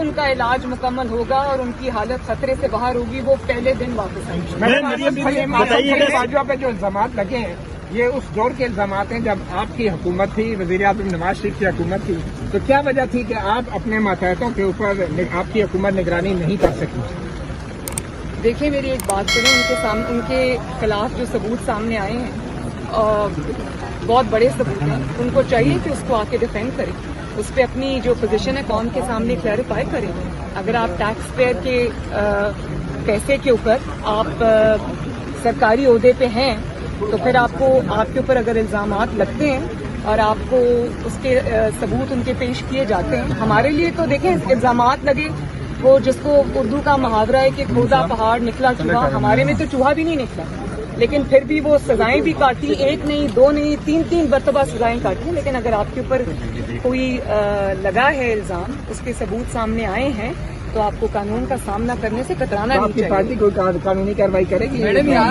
ان کا علاج مکمل ہوگا اور ان کی حالت خطرے سے باہر ہوگی، وہ پہلے دن واپس آئیں گے۔ باجوہ پہ جو الزامات لگے ہیں یہ اس دور کے الزامات ہیں جب آپ کی حکومت تھی، وزیر اعظم نواز شریف کی حکومت تھی، تو کیا وجہ تھی کہ آپ اپنے ماتحتوں کے اوپر آپ کی حکومت نگرانی نہیں کر سکی؟ دیکھیں میری ایک بات کریں، ان کے خلاف جو ثبوت سامنے آئے ہیں بہت بڑے ثبوت ہیں، ان کو چاہیے کہ اس کو آ کے ڈیفینڈ کریں، اس پہ اپنی جو پوزیشن ہے قوم کے سامنے کلیریفائی کریں۔ اگر آپ ٹیکس پیئر کے پیسے کے اوپر آپ سرکاری عہدے پہ ہیں تو پھر آپ کے اوپر اگر الزامات لگتے ہیں اور آپ کو اس کے ثبوت ان کے پیش کیے جاتے ہیں، ہمارے لیے تو دیکھیں الزامات لگے، وہ جس کو اردو کا محاورہ ہے کہ کھودا پہاڑ نکلا چوہا، ہمارے میں تو چوہا بھی نہیں نکلا، لیکن پھر بھی وہ سزائیں بھی کاٹی، ایک نہیں دو نہیں تین مرتبہ سزائیں کاٹی۔ لیکن اگر آپ کے اوپر کوئی لگا ہے الزام، اس کے ثبوت سامنے آئے ہیں تو آپ کو قانون کا سامنا کرنے سے کترانا نہیں چاہیے۔ پارٹی کوئی قانونی کارروائی کرے گی؟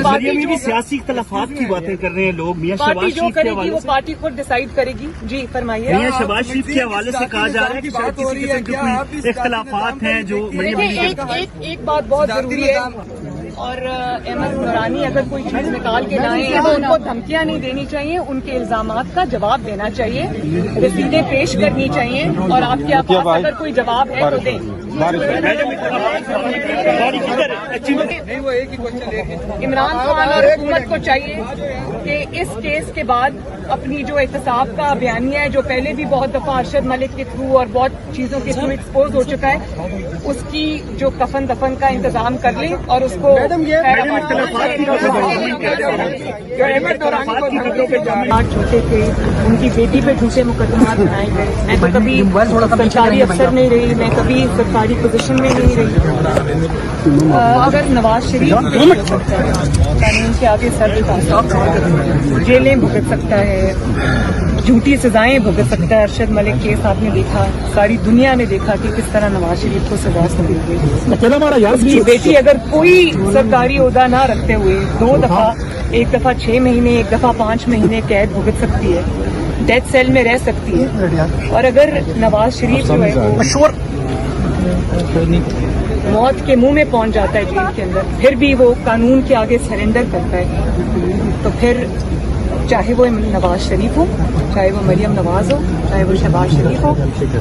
پارٹی میں بھی سیاسی اختلافات کی باتیں کر رہے ہیں لوگ، میاں پارٹی شہباز جو شریف کرے کے گی حوالے وہ سے پارٹی خود ڈیسائیڈ کرے گی۔ جی فرمائیے۔ میاں شہباز شریف کے حوالے سے کہا جا رہا ہے کہ شاید کسی قسم کے کوئی اختلافات ہیں جو ایک بات بہت ضروری ہے، اور احمد نورانی اگر کوئی چیز نکال کے لائیں تو ان کو دھمکیاں نہیں دینی چاہیے، ان کے الزامات کا جواب دینا چاہیے، رسیدیں پیش کرنی چاہیے، اور آپ کے پاس اگر کوئی جواب ہے تو دیں۔ عمران خان اور حکومت کو چاہیے کہ اس کیس کے بعد اپنی جو احتساب کا بیانیہ ہے، جو پہلے بھی بہت دفعہ ارشد ملک کے تھرو اور بہت چیزوں کے تھرو ایکسپوز ہو چکا ہے، اس کی جو کفن دفن کا انتظام کر لیں اور اس کو جھوٹے تھے، ان کی بیٹی پہ جھوٹے مقدمات بنائے گئے۔ میں تو کبھی سرکاری افسر نہیں رہی، میں کبھی سرکاری پوزیشن میں نہیں رہی۔ اگر نواز شریف قانون کے آگے سر جھکا سکتا ہے، جیلیں بھگت سکتا ہے، جھوٹی سزائیں بھگت سکتا ہے۔ ارشد ملک کیس آپ نے دیکھا، ساری دنیا نے دیکھا کہ کس طرح نواز شریف کو سزا سنی گئی۔ اس کی بیٹی اگر کوئی سرکاری عہدہ نہ رکھتے ہوئے 2 دفعہ، ایک دفعہ 6 مہینے، ایک دفعہ 5 مہینے قید بھگت سکتی ہے، ڈیتھ سیل میں رہ سکتی ہے، اور اگر نواز شریف جو ہے وہ موت کے منہ میں پہنچ جاتا ہے جیل کے اندر، پھر بھی وہ قانون کے آگے سرنڈر کرتا ہے، تو پھر چاہے وہ نواز شریف ہو، چاہے وہ مریم نواز ہو، چاہے وہ شہباز شریف ہو،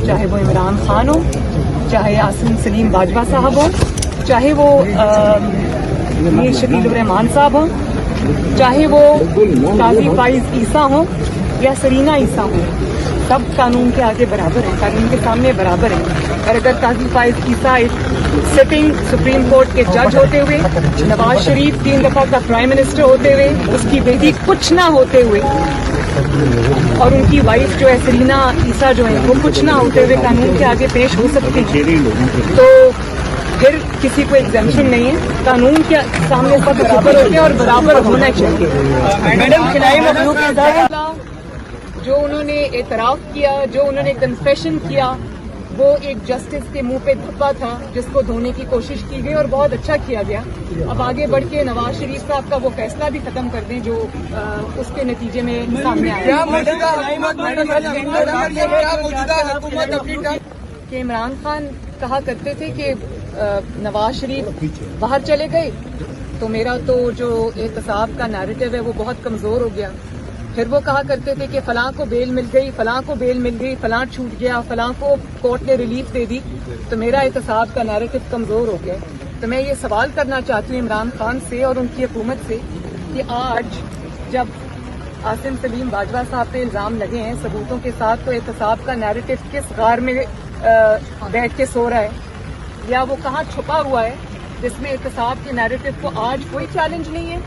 چاہے وہ عمران خان ہو، چاہے آصم سلیم باجوہ صاحب ہو، چاہے وہ میر شکیل الرحمان صاحب ہوں، چاہے وہ قاضی فائز عیسیٰ ہوں یا سرینا عیسیٰ ہوں، سب قانون کے آگے برابر ہیں، قانون کے سامنے برابر ہیں۔ اور اگر قاضی فائز عیسیٰ ایک سٹنگ سپریم کورٹ کے جج ہوتے ہوئے، نواز شریف 3 دفعہ کا پرائم منسٹر ہوتے ہوئے، اس کی بیٹی کچھ نہ ہوتے ہوئے، اور ان کی وائف جو ہے سرینا عیسیٰ جو ہے وہ کچھ نہ ہوتے ہوئے قانون کے آگے پیش ہو سکتی ہیں، تو پھر کسی کو ایگزیمشن نہیں ہے، قانون کے سامنے سب برابر ہوتے ہیں اور برابر ہونا چاہیے۔ میڈم خلائی مخلوق جو انہوں نے اعتراف کیا، جو انہوں نے کنفیشن کیا، وہ ایک جسٹس کے منہ پہ دھبا تھا جس کو دھونے کی کوشش کی گئی اور بہت اچھا کیا گیا۔ اب آگے بڑھ کے نواز شریف صاحب کا وہ فیصلہ بھی ختم کر دیں جو اس کے نتیجے میں سامنے آیا کہ عمران خان کہا کرتے تھے کہ نواز شریف باہر چلے گئے تو میرا تو جو احتساب کا نیریٹو ہے وہ بہت کمزور ہو گیا، پھر وہ کہا کرتے تھے کہ فلاں کو بیل مل گئی، فلاں کو بیل مل گئی، فلاں چھوٹ گیا، فلاں کو کورٹ نے ریلیف دے دی تو میرا احتساب کا نیریٹو کمزور ہو گیا۔ تو میں یہ سوال کرنا چاہتی ہوں عمران خان سے اور ان کی حکومت سے کہ آج جب آصم سلیم باجوہ صاحب پہ الزام لگے ہیں ثبوتوں کے ساتھ، تو احتساب کا نیریٹو کس غار میں بیٹھ کے سو رہا ہے، یا وہ کہاں چھپا ہوا ہے جس میں احتساب کے نیریٹو کو آج کوئی چیلنج نہیں ہے؟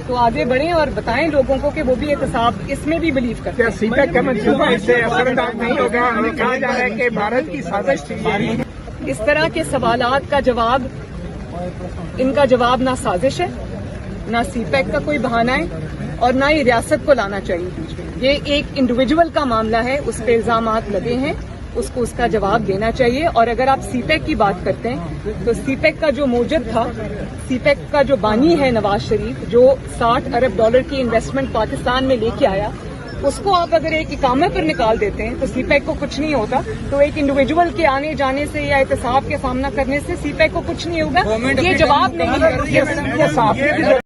تو آگے بڑھیں اور بتائیں لوگوں کو کہ وہ بھی احتساب اس میں بھی بلیو کرتے ہیں۔ سی پیک کا منصوبہ اس سے اثر انداز نہیں ہوگا؟ ہمیں کہا جا رہا ہے کہ بھارت کی سازش تھی۔ اس طرح کے سوالات کا جواب، ان کا جواب نہ سازش ہے، نہ سی پیک کا کوئی بہانہ ہے، اور نہ ہی ریاست کو لانا چاہیے۔ یہ ایک انڈیویجول کا معاملہ ہے، اس پہ الزامات لگے ہیں، اس کو اس کا جواب دینا چاہیے۔ اور اگر آپ سی پیک کی بات کرتے ہیں تو سی پیک کا جو موجد تھا، سی پیک کا جو بانی ہے نواز شریف، جو $60 ارب کی انویسٹمنٹ پاکستان میں لے کے آیا، اس کو آپ اگر ایک اقامے پر نکال دیتے ہیں تو سی پیک کو کچھ نہیں ہوتا. تو ایک انڈیویجول کے آنے جانے سے یا احتساب کے سامنا کرنے سے سی پیک کو کچھ نہیں ہوگا. یہ جواب نہیں ہے.